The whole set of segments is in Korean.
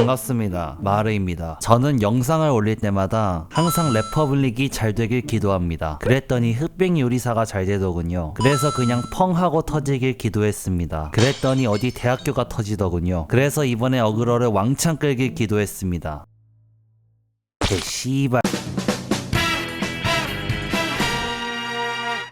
반갑습니다. 마르입니다. 저는 영상을 올릴 때마다 항상 레퍼블릭이 잘 되길 기도합니다. 그랬더니 흑백 요리사가 잘 되더군요. 그래서 그냥 펑 하고 터지길 기도했습니다. 그랬더니 어디 대학교가 터지더군요. 그래서 이번에 어그로를 왕창 끌길 기도했습니다. 씨발.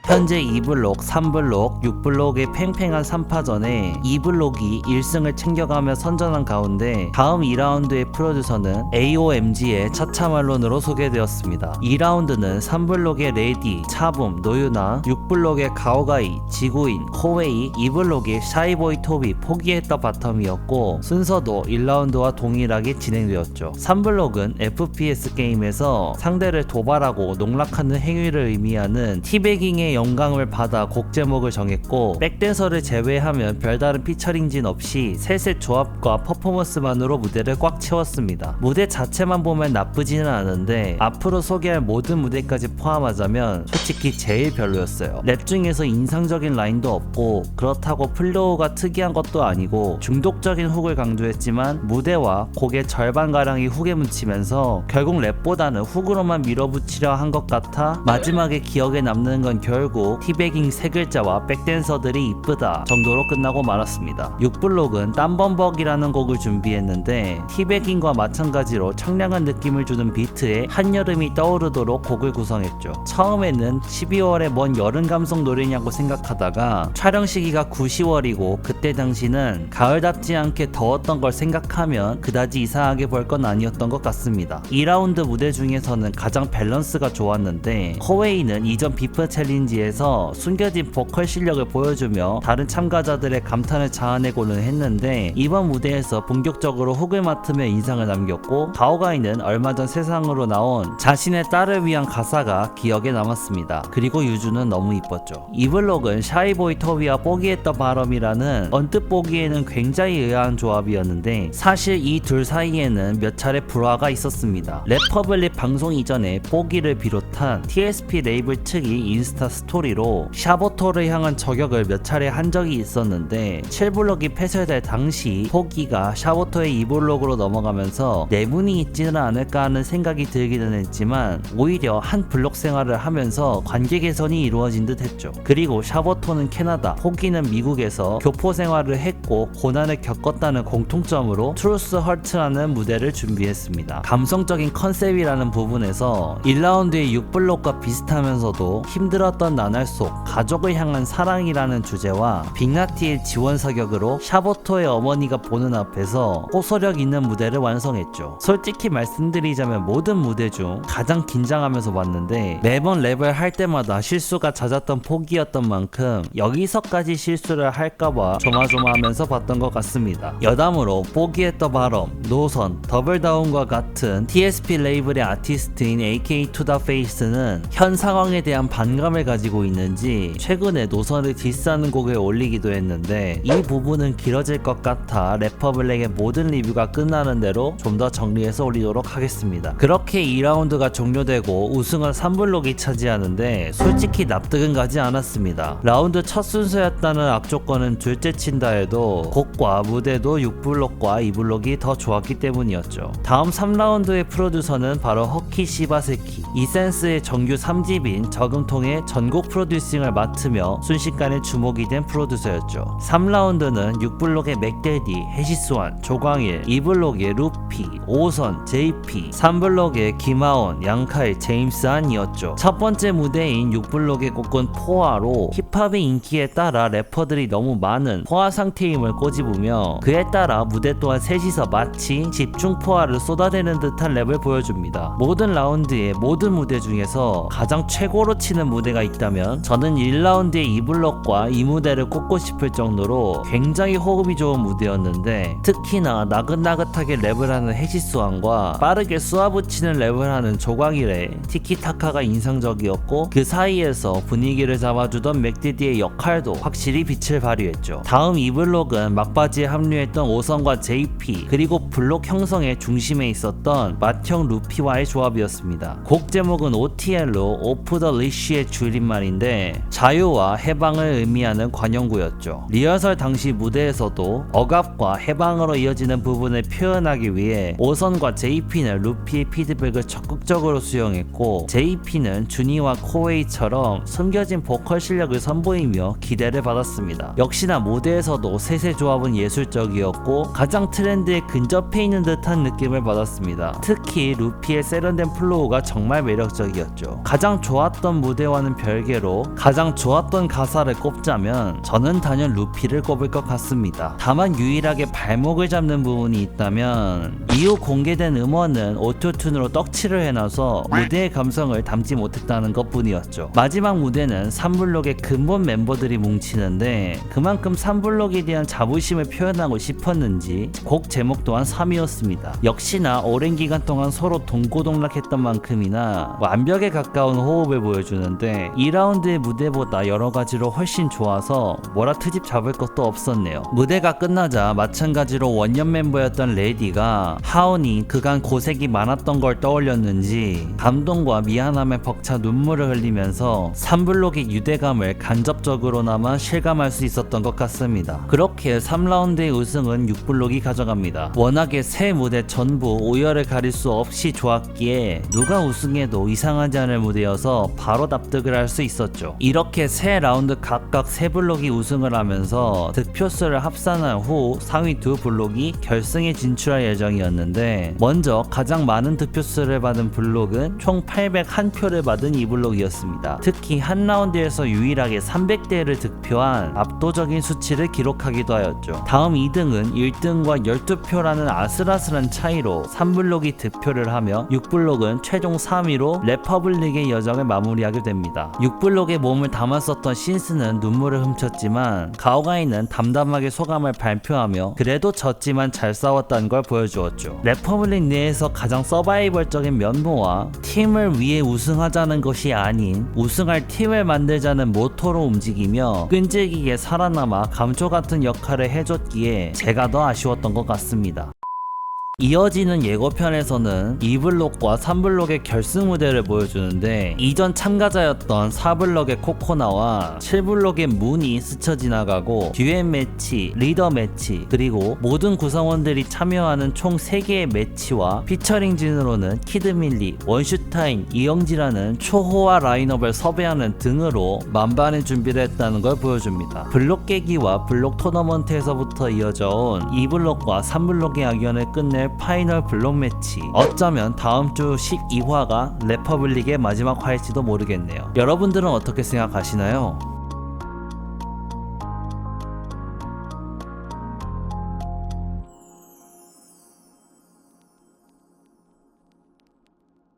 현재 2블록, 3블록, 6블록의 팽팽한 3파전에 2블록이 1승을 챙겨가며 선전한 가운데 다음 2라운드의 프로듀서는 AOMG의 차차말론으로 소개되었습니다. 2라운드는 3블록의 레디, 차붐, 노유나, 6블록의 가오가이, 지구인, 코웨이, 2블록의 샤이보이 토비, 포기했다 바텀이었고 순서도 1라운드와 동일하게 진행되었죠. 3블록은 FPS 게임에서 상대를 도발하고 농락하는 행위를 의미하는 티베깅의 영감을 받아 곡 제목을 정했고 백댄서를 제외하면 별다른 피처링진 없이 셋의 조합과 퍼포먼스만으로 무대를 꽉 채웠습니다. 무대 자체만 보면 나쁘지는 않은데 앞으로 소개할 모든 무대까지 포함하자면 솔직히 제일 별로였어요. 랩 중에서 인상적인 라인도 없고 그렇다고 플로우가 특이한 것도 아니고 중독적인 훅을 강조했지만 무대와 곡의 절반가량이 훅에 묻히면서 결국 랩보다는 훅으로만 밀어붙이려 한 것 같아 마지막에 기억에 남는 건 결국 티베깅 세 글자와 백댄서들이 이쁘다 정도로 끝나고 말았습니다. 6블록은 땀범벅이라는 곡을 준비했는데 티베깅과 마찬가지로 청량한 느낌을 주는 비트에 한여름이 떠오르도록 곡을 구성했죠. 처음에는 12월에 뭔 여름 감성 노래냐고 생각하다가 촬영 시기가 9, 10월이고 그때 당시는 가을답지 않게 더웠던 걸 생각하면 그다지 이상하게 볼 건 아니었던 것 같습니다. 2라운드 무대 중에서는 가장 밸런스가 좋았는데 코웨이는 이전 비프 챌린지에서 숨겨진 보컬 실력을 보여주며 다른 참가자들의 감탄을 자아내고는 했는데 이번 무대에서 본격적으로 훅을 맡으며 인상을 남겼고 가오가이는 얼마 전 세상으로 나온 자신의 딸을 위한 가사가 기억에 남았습니다. 그리고 유주는 너무 이뻤죠. 2블록은 샤이보이 토비와 뽀기했던 바람이라는 언뜻 보기에는 굉장히 의아한 조합이었는데 사실 이 둘 사이에는 몇 차례 불화가 있었습니다. 레퍼블릭 방송 이전에 뽀기를 비롯한 TSP 레이블 측이 인스타 스토리로 샤보토를 향한 저격을 몇 차례 한 적이 있었는데 7블록이 폐쇄될 당시 포기가 샤보토의 2블록으로 넘어가면서 내분이 있지는 않을까 하는 생각이 들기는 했지만 오히려 한 블록 생활을 하면서 관계 개선이 이루어진 듯 했죠. 그리고 샤보토는 캐나다, 포기는 미국에서 교포 생활을 했고 고난을 겪었다는 공통점으로 트루스 헐트라는 무대를 준비했습니다. 감성적인 컨셉이라는 부분에서 1라운드의 6블록과 비슷하면서도 힘들었던 나날 속 가족을 향한 사랑이라는 주제와 빅나티의 지원 사격으로 샤보토의 어머니가 보는 앞에서 호소력 있는 무대를 완성했죠. 솔직히 말씀드리자면 모든 무대 중 가장 긴장하면서 봤는데 매번 랩을 할 때마다 실수가 잦았던 포기였던 만큼 여기서까지 실수를 할까봐 조마조마하면서 봤던 것 같습니다. 여담으로 포기했던 바럼, 노선, 더블다운과 같은 TSP 레이블의 아티스트인 AK 투 더 페이스는 현 상황에 대한 반감을 가지고 있는지 최근에 노선을 디스하는 곡을 올리기도 했는데 이 부분은 길어질 것 같아 레퍼블릭의 모든 리뷰가 끝나는 대로 좀 더 정리해서 올리도록 하겠습니다. 그렇게 2라운드가 종료되고 우승은 3블록이 차지하는데 솔직히 납득은 가지 않았습니다. 라운드 첫 순서였다는 악조건은 둘째 친다 해도 곡과 무대도 6블록과 2블록이 더 좋았기 때문이었죠. 다음 3라운드의 프로듀서는 바로 허키 시바세키, 이센스의 정규 3집인 저금통의 전곡 프로듀싱을 맡으며 순식간에 주목이 된 프로듀서였죠. 3라운드는 6블록의 맥데디, 해시스완, 조광일, 2블록의 루피, 오선, JP, 3블록의 김하온, 양칼, 제임스 한이었죠. 첫 번째 무대인 6블록의 곡은 포화로 힙합의 인기에 따라 래퍼들이 너무 많은 포화 상태임을 꼬집으며 그에 따라 무대 또한 셋이서 마치 집중 포화를 쏟아내는 듯한 랩을 보여줍니다. 모든 라운드의 모든 무대 중에서 가장 최고로 치는 무대가 있다면 저는 1라운드의 2블록과 이 무대를 꼽고 싶을 정도로 굉장히 호흡이 좋은 무대였는데 특히나 나긋나긋하게 랩을 하는 해시스완과 빠르게 쏘아붙이는 랩을 하는 조광일의 티키타카가 인상적이었고 그 사이에서 분위기를 잡아주던 맥디디의 역할도 확실히 빛을 발휘했죠. 다음 2블록은 막바지에 합류했던 오선과 JP 그리고 블록 형성의 중심에 있었던 맏형 루피와의 조합이 사업이었습니다. 곡 제목은 OTL로 오프 더 리쉬의 줄임말인데 자유와 해방을 의미하는 관용구였죠. 리허설 당시 무대에서도 억압과 해방으로 이어지는 부분을 표현하기 위해 오선과 JP는 루피의 피드백을 적극적으로 수용했고 JP는 준이와 코웨이처럼 숨겨진 보컬 실력을 선보이며 기대를 받았습니다. 역시나 무대에서도 셋의 조합은 예술적이었고 가장 트렌드에 근접해 있는 듯한 느낌을 받았습니다. 특히 루피의 세련된 플로우가 정말 매력적이었죠. 가장 좋았던 무대와는 별개로 가장 좋았던 가사를 꼽자면 저는 단연 루피를 꼽을 것 같습니다. 다만 유일하게 발목을 잡는 부분이 있다면 이후 공개된 음원은 오토튠으로 떡칠을 해놔서 무대의 감성을 담지 못했다는 것 뿐이었죠. 마지막 무대는 3블록의 근본 멤버들이 뭉치는데 그만큼 3블록에 대한 자부심을 표현하고 싶었는지 곡 제목 또한 3위였습니다. 역시나 오랜 기간 동안 서로 동고동락했던 만큼이나 완벽에 가까운 호흡을 보여주는데 2라운드의 무대보다 여러 가지로 훨씬 좋아서 뭐라 트집 잡을 것도 없었네요. 무대가 끝나자 마찬가지로 원년 멤버였던 레디가 하온이 그간 고생이 많았던 걸 떠올렸는지 감동과 미안함에 벅차 눈물을 흘리면서 3블록의 유대감을 간접적으로나마 실감할 수 있었던 것 같습니다. 그렇게 3라운드의 우승은 6블록이 가져갑니다. 워낙에 세 무대 전부 오열을 가릴 수 없이 좋았기에 누가 우승해도 이상하지 않을 무대여서 바로 납득을 할 수 있었죠. 이렇게 세 라운드 각각 세 블록이 우승을 하면서 득표수를 합산한 후 상위 두 블록이 결승에 진출할 예정이었는데 먼저 가장 많은 득표수를 받은 블록은 총 801표를 받은 이 블록이었습니다. 특히 한 라운드에서 유일하게 300대를 득표한 압도적인 수치를 기록하기도 하였죠. 다음 2등은 1등과 12표라는 아슬아슬한 차이로 3블록이 득표를 하며 6블록은 최종 3위로 레퍼블릭의 여정을 마무리하게 됩니다. 6블록에 몸을 담았었던 신스는 눈물을 훔쳤지만 가오가이는 담담하게 소감을 발표하며 그래도 졌지만 잘 싸웠다는 걸 보여주었죠. 레퍼블릭 내에서 가장 서바이벌적인 면모와 팀을 위해 우승하자는 것이 아닌 우승할 팀을 만들자는 모토로 움직이며 끈질기게 살아남아 감초 같은 역할을 해줬기에 제가 더 아쉬웠던 것 같습니다. 이어지는 예고편에서는 2블록과 3블록의 결승 무대를 보여주는데 이전 참가자였던 4블록의 코코나와 7블록의 문이 스쳐 지나가고 듀엣 매치, 리더 매치, 그리고 모든 구성원들이 참여하는 총 3개의 매치와 피처링진으로는 키드밀리, 원슈타인, 이영지라는 초호화 라인업을 섭외하는 등으로 만반의 준비를 했다는 걸 보여줍니다. 블록 깨기와 블록 토너먼트에서부터 이어져 온 2블록과 3블록의 악연을 끝낼 파이널 블록 매치. 어쩌면 다음 주 12화가 레퍼블릭의 마지막 화일지도 모르겠네요. 여러분들은 어떻게 생각하시나요?